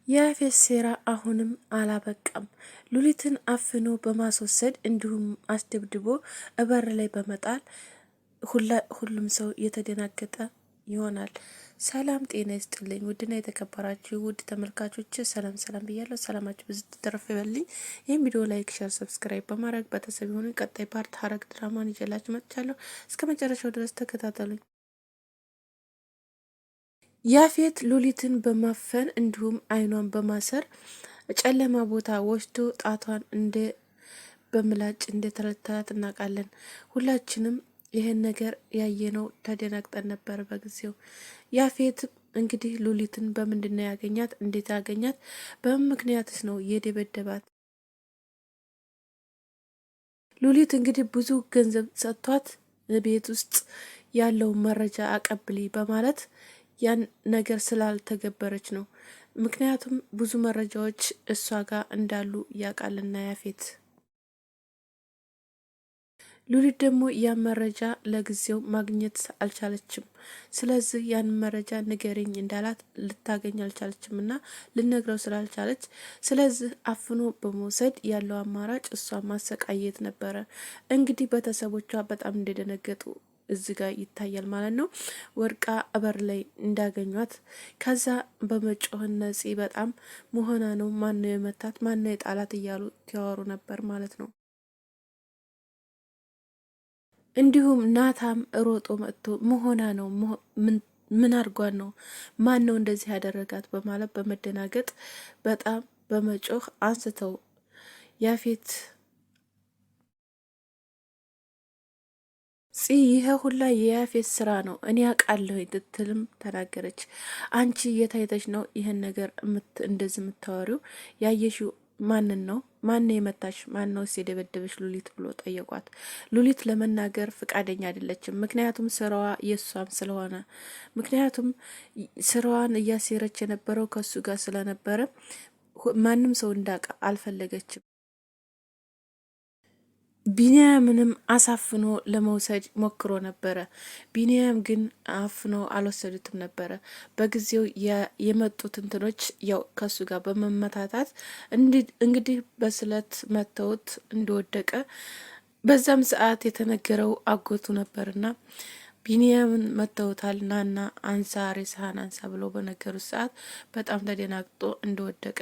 የያፌት ሴራ አሁንም አላበቃም። ሉሊትን አፍኖ በማስወሰድ እንዲሁም አስደብድቦ በር ላይ በመጣል ሁሉም ሰው የተደናገጠ ይሆናል። ሰላም ጤና ይስጥልኝ ውድና የተከበራችሁ ውድ ተመልካቾች ሰላም ሰላም ብያለሁ። ሰላማችሁ ብዙ ተረፈ ይበልኝ። ይህም ቪዲዮ ላይክ፣ ሼር፣ ሰብስክራይብ በማድረግ ቤተሰብ የሆኑ ቀጣይ ፓርት ሐረግ ድራማን ይዤላችሁ መጥቻለሁ። እስከ መጨረሻው ድረስ ተከታተሉኝ። ያፌት ሉሊትን በማፈን እንዲሁም አይኗን በማሰር ጨለማ ቦታ ወስዶ ጣቷን እንደ በምላጭ እንደ ተረተራት እናውቃለን። ሁላችንም ይህን ነገር ያየነው ተደናግጠን ነበር በጊዜው። ያፌት እንግዲህ ሉሊትን በምንድን ነው ያገኛት? እንዴት ያገኛት? በምን ምክንያትስ ነው የደበደባት? ሉሊት እንግዲህ ብዙ ገንዘብ ሰጥቷት ቤት ውስጥ ያለውን መረጃ አቀብሊ በማለት ያን ነገር ስላልተገበረች ነው። ምክንያቱም ብዙ መረጃዎች እሷ ጋር እንዳሉ ያውቃልና ያፌት። ሉሊት ደግሞ ያን መረጃ ለጊዜው ማግኘት አልቻለችም። ስለዚህ ያን መረጃ ንገረኝ እንዳላት ልታገኝ አልቻለችም እና ልነግረው ስላልቻለች፣ ስለዚህ አፍኖ በመውሰድ ያለው አማራጭ እሷ ማሰቃየት ነበረ። እንግዲህ ቤተሰቦቿ በጣም እንደደነገጡ እዚህ ጋር ይታያል ማለት ነው። ወድቃ በር ላይ እንዳገኟት ከዛ በመጮህ ነፂ በጣም መሆና ነው፣ ማነው የመታት፣ ማነው የጣላት እያሉ ያወሩ ነበር ማለት ነው። እንዲሁም ናታም ሮጦ መጥቶ መሆና ነው፣ ምን አድርጓን ነው፣ ማን ነው እንደዚህ ያደረጋት በማለት በመደናገጥ በጣም በመጮህ አንስተው ያፌት ይሄ ሁላ የያፌት ስራ ነው እኔ አውቃለሁ ትትልም ተናገረች። አንቺ የታይተሽ ነው ይህን ነገር እንደዚህ የምታወሪው? ያየሽው ማንን ነው? ማን የመታሽ? ማን ነው የደበደበሽ ሉሊት ብሎ ጠየቋት። ሉሊት ለመናገር ፍቃደኛ አይደለችም። ምክንያቱም ስራዋ የእሷም ስለሆነ፣ ምክንያቱም ስራዋን እያሴረች የነበረው ከሱ ጋር ስለነበረ ማንም ሰው እንዳውቅ አልፈለገችም። ቢንያምንም አሳፍኖ ለመውሰድ ሞክሮ ነበረ። ቢንያም ግን አፍኖ አልወሰዱትም ነበረ። በጊዜው የመጡት እንትኖች ያው ከሱ ጋር በመመታታት እንግዲህ በስለት መተውት እንደወደቀ በዛም ሰዓት የተነገረው አጎቱ ነበርና ቢንያምን መተውታል፣ ናና አንሳ ሬሳህን አንሳ ብሎ በነገሩት ሰዓት በጣም ተደናግጦ እንደወደቀ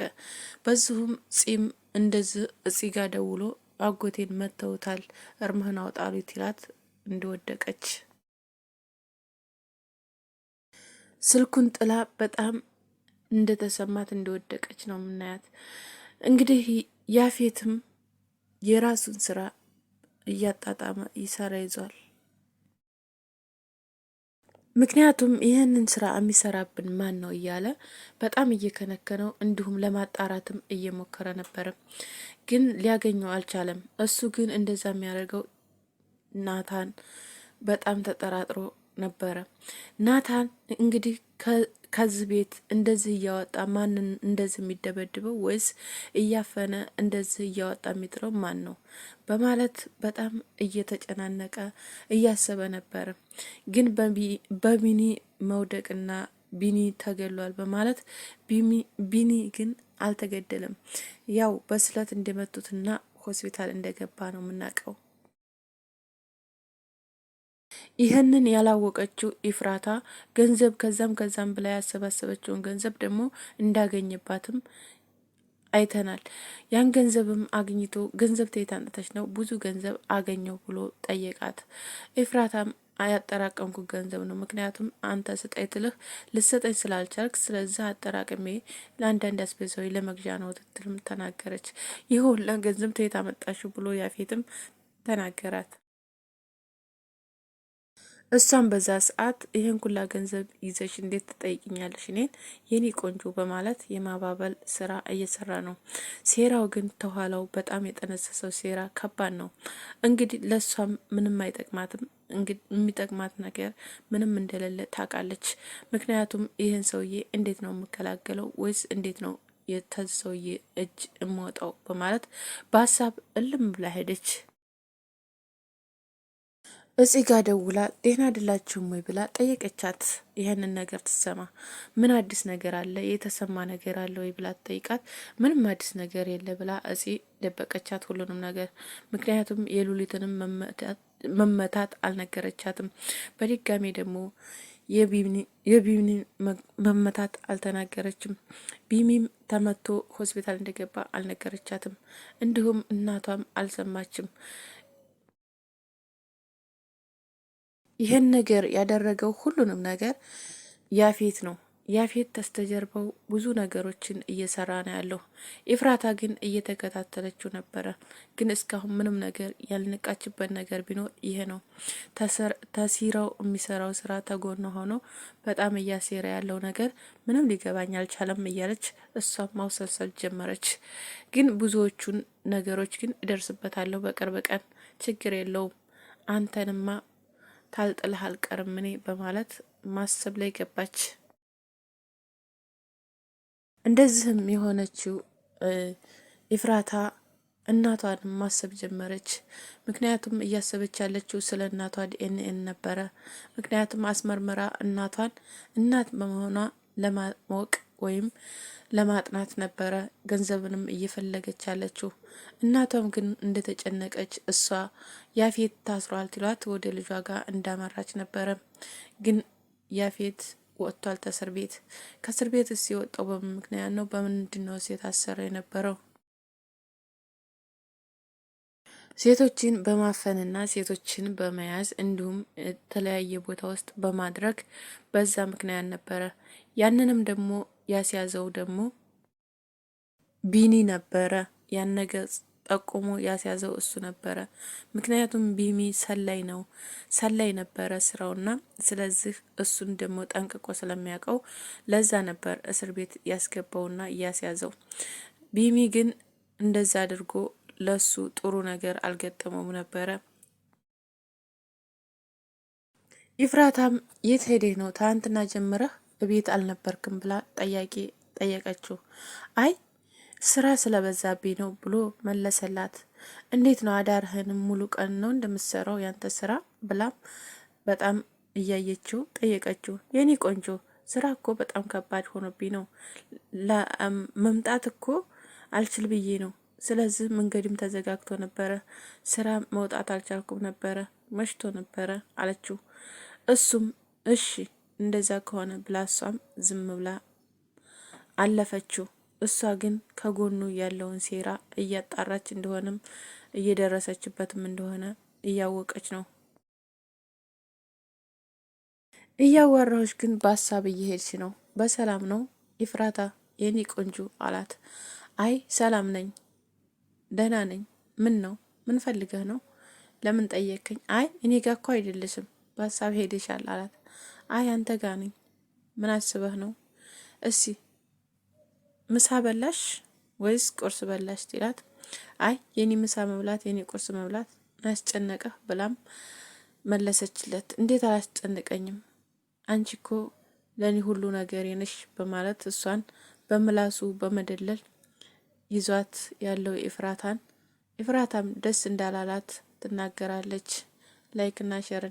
በዚሁም ጺም እንደዚህ እጺ ጋር ደውሎ አጎቴን መተውታል እርምህን አውጣሉት ይላት እንደወደቀች ስልኩን ጥላ በጣም እንደተሰማት እንደወደቀች ነው የምናያት። እንግዲህ ያፌትም የራሱን ስራ እያጣጣመ ይሰራ ይዟል። ምክንያቱም ይህንን ስራ የሚሰራብን ማን ነው እያለ በጣም እየከነከነው እንዲሁም ለማጣራትም እየሞከረ ነበረ፣ ግን ሊያገኘው አልቻለም። እሱ ግን እንደዛ የሚያደርገው ናታን በጣም ተጠራጥሮ ነበረ። ናታን እንግዲህ ከዚህ ቤት እንደዚህ እያወጣ ማንን እንደዚህ የሚደበድበው ወይስ እያፈነ እንደዚህ እያወጣ የሚጥረው ማን ነው በማለት በጣም እየተጨናነቀ እያሰበ ነበረ። ግን በቢኒ መውደቅና ቢኒ ተገሏል በማለት ቢኒ ግን አልተገደለም። ያው በስለት እንደመቱትና ሆስፒታል እንደገባ ነው የምናውቀው። ይህንን ያላወቀችው ኢፍራታ ገንዘብ ከዛም ብላ ያሰባሰበችውን ገንዘብ ደግሞ እንዳገኘባትም አይተናል። ያን ገንዘብም አግኝቶ ገንዘብ ተየት አምጥተሽ ነው? ብዙ ገንዘብ አገኘው ብሎ ጠየቃት። ኢፍራታም ያጠራቀምኩ ገንዘብ ነው፣ ምክንያቱም አንተ ስጠኝ ትልህ ልሰጠኝ ስላልቻልክ፣ ስለዚህ አጠራቅሜ ለአንዳንድ አስቤዛዊ ለመግዣ ነው ትትልም ተናገረች። ይህ ሁላ ገንዘብ ተየት አመጣሽው ብሎ ያፌትም ተናገራት። እሷም በዛ ሰዓት ይህን ኩላ ገንዘብ ይዘሽ እንዴት ትጠይቅኛለሽ እኔን የኔ ቆንጆ በማለት የማባበል ስራ እየሰራ ነው። ሴራው ግን ተኋላው በጣም የጠነሰሰው ሴራ ከባድ ነው። እንግዲህ ለእሷም ምንም አይጠቅማትም። እንግዲህ የሚጠቅማት ነገር ምንም እንደሌለ ታውቃለች። ምክንያቱም ይህን ሰውዬ እንዴት ነው የምከላከለው ወይስ እንዴት ነው የተዝ ሰውዬ እጅ እምወጣው በማለት በሀሳብ እልም ብላ ሄደች። እጽ ጋ ደውላ ደህና አይደላችሁም ወይ ብላ ጠየቀቻት። ይህንን ነገር ትሰማ ምን አዲስ ነገር አለ የተሰማ ነገር አለ ወይ ብላ ጠይቃት፣ ምንም አዲስ ነገር የለ ብላ እጽ ደበቀቻት ሁሉንም ነገር። ምክንያቱም የሉሊትንም መመታት አልነገረቻትም። በድጋሚ ደግሞ የቢኒ መመታት አልተናገረችም። ቢሚም ተመቶ ሆስፒታል እንደገባ አልነገረቻትም። እንዲሁም እናቷም አልሰማችም። ይህን ነገር ያደረገው ሁሉንም ነገር ያፌት ነው። ያፌት ተስተጀርበው ብዙ ነገሮችን እየሰራ ነው ያለው። ኤፍራታ ግን እየተከታተለችው ነበረ። ግን እስካሁን ምንም ነገር ያልነቃችበት ነገር ቢኖር ይሄ ነው። ተሲራው የሚሰራው ስራ ተጎን ሆኖ በጣም እያሴረ ያለው ነገር ምንም ሊገባኝ አልቻለም እያለች እሷም ማውሰልሰል ጀመረች። ግን ብዙዎቹን ነገሮች ግን እደርስበታለሁ በቅርብ ቀን፣ ችግር የለውም አንተንማ ታልጥልህ አልቀርም እኔ በማለት ማሰብ ላይ ገባች። እንደዚህም የሆነችው ኤፍራታ እናቷን ማሰብ ጀመረች። ምክንያቱም እያሰበች ያለችው ስለ እናቷ ዲኤንኤን ነበረ። ምክንያቱም አስመርምራ እናቷን እናት በመሆኗ ለማወቅ ወይም ለማጥናት ነበረ ገንዘብንም እየፈለገች ያለችው። እናቷም ግን እንደተጨነቀች እሷ ያፌት ታስሯል ትሏት ወደ ልጇ ጋር እንዳመራች ነበረ። ግን ያፌት ወጥቷል ከእስር ቤት። ከእስር ቤት የወጣው በምን ምክንያት ነው? በምንድን ነው የታሰረ የነበረው? ሴቶችን በማፈንና ሴቶችን በመያዝ እንዲሁም የተለያየ ቦታ ውስጥ በማድረግ በዛ ምክንያት ነበረ። ያንንም ደግሞ ያስያዘው ደግሞ ቢኒ ነበረ። ያን ነገር ጠቁሞ ያስያዘው እሱ ነበረ። ምክንያቱም ቢሚ ሰላይ ነበረ ስራውና ስለዚህ እሱን ደግሞ ጠንቅቆ ስለሚያውቀው ለዛ ነበር እስር ቤት ያስገባውና ያስያዘው። ቢሚ ግን እንደዛ አድርጎ ለሱ ጥሩ ነገር አልገጠመውም ነበረ። ኢፍራታም የት ሄደህ ነው? ትናንትና ጀምረህ እቤት አልነበርክም ብላ ጠያቂ ጠየቀችው። አይ ስራ ስለበዛብኝ ነው ብሎ መለሰላት። እንዴት ነው አዳርህንም ሙሉ ቀን ነው እንደምትሰራው ያንተ ስራ ብላም በጣም እያየችው ጠየቀችው። የኔ ቆንጆ ስራ እኮ በጣም ከባድ ሆኖብኝ ነው መምጣት እኮ አልችል ብዬ ነው። ስለዚህ መንገድም ተዘጋግቶ ነበረ፣ ስራ መውጣት አልቻልኩም ነበረ፣ መሽቶ ነበረ አለችው። እሱም እሺ እንደዛ ከሆነ ብላ እሷም ዝም ብላ አለፈችው። እሷ ግን ከጎኑ ያለውን ሴራ እያጣራች እንደሆነም እየደረሰችበትም እንደሆነ እያወቀች ነው። እያወራዎች ግን በሀሳብ እየሄድች ነው። በሰላም ነው ኢፍራታ የኔ ቆንጆ አላት። አይ ሰላም ነኝ፣ ደህና ነኝ። ምን ነው? ምን ፈልገህ ነው? ለምን ጠየቅኝ? አይ እኔ ጋ እኮ አይደለሽም፣ በሀሳብ ሄደሻል አላት። አይ አንተ ጋ ነኝ። ምን አስበህ ነው? እሲ ምሳ በላሽ ወይስ ቁርስ በላሽ ትላት። አይ የኔ ምሳ መብላት የኔ ቁርስ መብላት አያስጨነቀህ ብላም መለሰችለት። እንዴት አላስጨንቀኝም? አንቺ እኮ ለኔ ሁሉ ነገር ነሽ በማለት እሷን በምላሱ በመደለል ይዟት ያለው ኤፍራታም ደስ እንዳላላት ትናገራለች። ላይክና ሼር